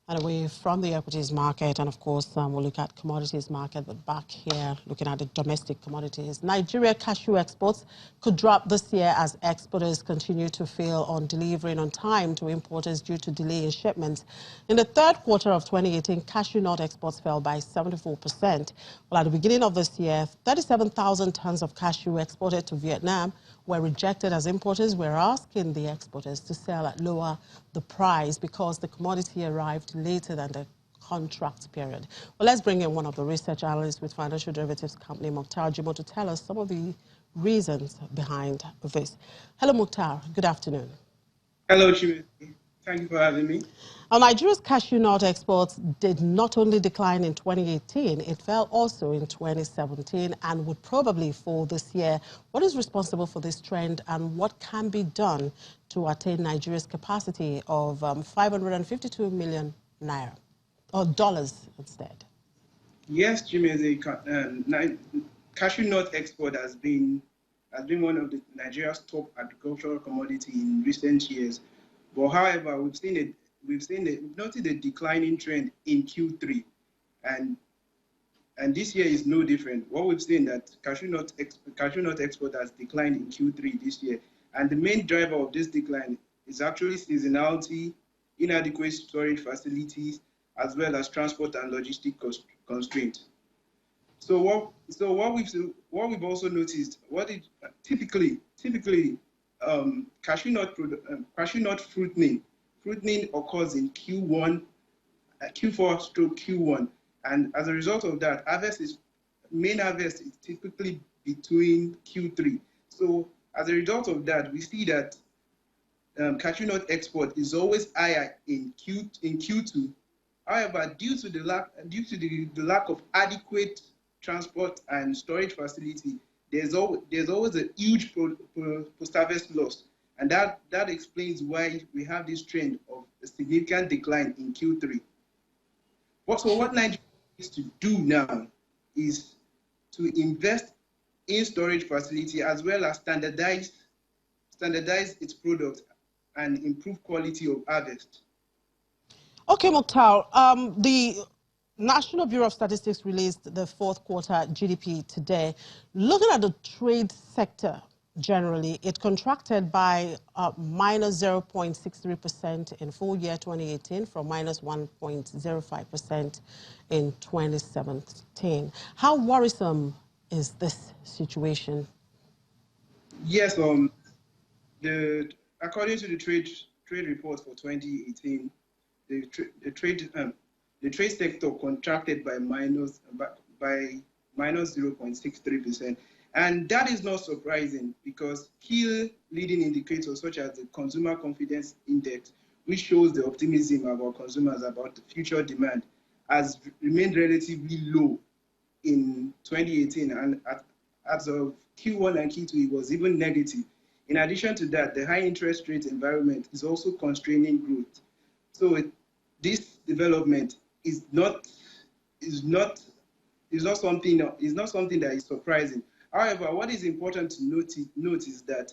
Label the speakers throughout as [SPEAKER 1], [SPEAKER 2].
[SPEAKER 1] And away from the equities market, and of course, we'll look at commodities market, but back here, looking at the domestic commodities. Nigeria cashew exports could drop this year as exporters continue to fail on delivering on time to importers due to delay in shipments. In the third quarter of 2018, cashew nut exports fell by 74%. Well, at the beginning of this year, 37,000 tons of cashew exported to Vietnam were rejected as importers were asking the exporters to sell at lower the price because the commodity arrived later than the contract period. Well, let's bring in one of the research analysts with financial derivatives company, Mukhtar Jimo, to tell us some of the reasons behind this. Hello, Mukhtar. Good afternoon.
[SPEAKER 2] Hello, Chimé. Thank you for having me.
[SPEAKER 1] Nigeria's cashew nut exports did not only decline in 2018, it fell also in 2017 and would probably fall this year. What is responsible for this trend and what can be done to attain Nigeria's capacity of 552 million naira, or dollars instead?
[SPEAKER 2] Yes, Chimé, cashew nut export has been one of Nigeria's top agricultural commodity in recent years. But however, we've noted a declining trend in Q3, and this year is no different. What we've seen that cashew nut export has declined in Q3 this year, and the main driver of this decline is actually seasonality, inadequate storage facilities, as well as transport and logistic constraints. So what we've also noticed, typically cashew nut fruiting occurs in Q4 stroke Q1, and as a result of that, main harvest is typically between Q3. So as a result of that, we see that cashew nut export is always higher in Q2. However, due to the lack of adequate transport and storage facility, there's always a huge post-harvest loss. And that explains why we have this trend of a significant decline in Q3. So what Nigeria needs to do now is to invest in storage facility as well as standardize its product and improve quality of harvest.
[SPEAKER 1] Okay, Mukhtar, the National Bureau of Statistics released the fourth quarter GDP today. Looking at the trade sector, generally, it contracted by minus 0.63% in full year 2018 from minus 1.05% in 2017. How worrisome is this situation?
[SPEAKER 2] Yes, according to the trade report for 2018, the trade sector contracted by minus 0.63%. And that is not surprising because key leading indicators such as the Consumer Confidence Index, which shows the optimism of our consumers about the future demand, has remained relatively low in 2018. And as of Q1 and Q2, it was even negative. In addition to that, the high interest rate environment is also constraining growth. So this development is not something that is surprising. However, what is important to note is that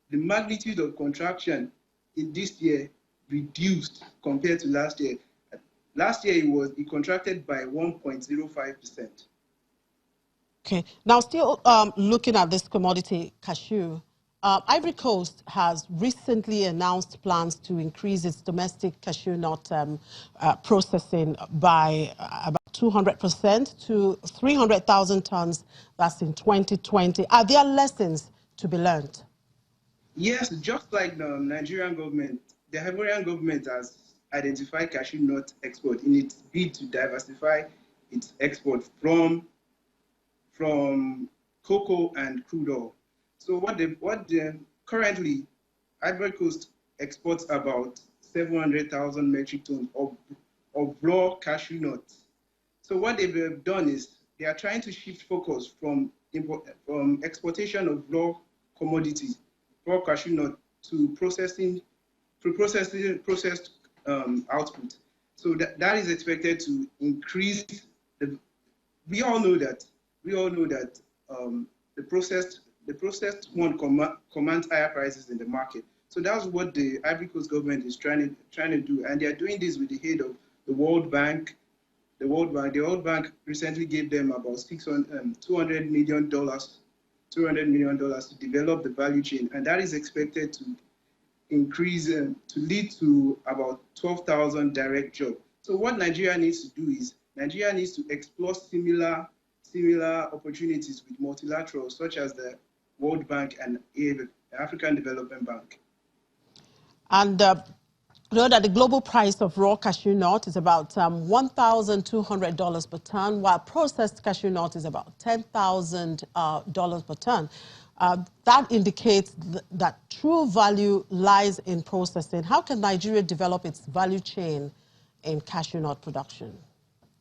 [SPEAKER 2] the magnitude of contraction in this year reduced compared to last year. Last year it contracted by 1.05%.
[SPEAKER 1] Okay. Now, still looking at this commodity, cashew, Ivory Coast has recently announced plans to increase its domestic cashew nut processing by about 200% to 300,000 tons. That's in 2020. Are there lessons to be learned?
[SPEAKER 2] Yes, just like the Nigerian government, the Ivorian government has identified cashew nut export in its bid to diversify its export from cocoa and crude oil. So currently, Ivory Coast exports about 700,000 metric tons of raw cashew nuts. So what they've done is they are trying to shift focus from exportation of raw commodities, raw cashew nut, to processed output. So that is expected to increase we all know that the processed one commands higher prices in the market. So that's what the Ivory Coast government is trying to do, and they are doing this with the aid of the World Bank. The World Bank recently gave them about $200 million, $200 million to develop the value chain, and that is expected to increase to lead to about 12,000 direct jobs. So what Nigeria needs to do is Nigeria needs to explore similar opportunities with multilaterals such as the World Bank and the African Development Bank.
[SPEAKER 1] And you know that the global price of raw cashew nut is about $1,200 per ton, while processed cashew nut is about $10,000 per ton. That indicates that true value lies in processing. How can Nigeria develop its value chain in cashew nut production?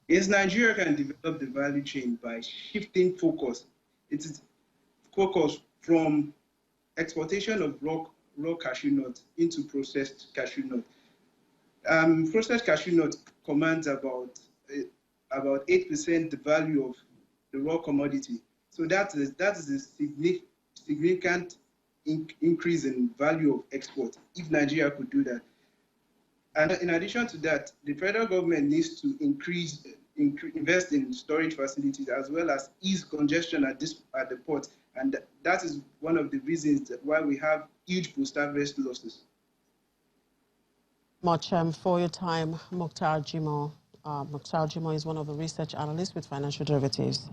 [SPEAKER 2] Yes, Nigeria can develop the value chain by shifting focus. It is focus from exportation of raw cashew nut into processed cashew nut. Processed cashew nut commands about 8% the value of the raw commodity. So that is a significant increase in value of export if Nigeria could do that. And in addition to that, the federal government needs to invest in storage facilities as well as ease congestion at the port. And that is one of the reasons why we have huge post-harvest losses.
[SPEAKER 1] Much for your time, Mukhtar Jimo. Mukhtar Jimo is one of the research analysts with financial derivatives.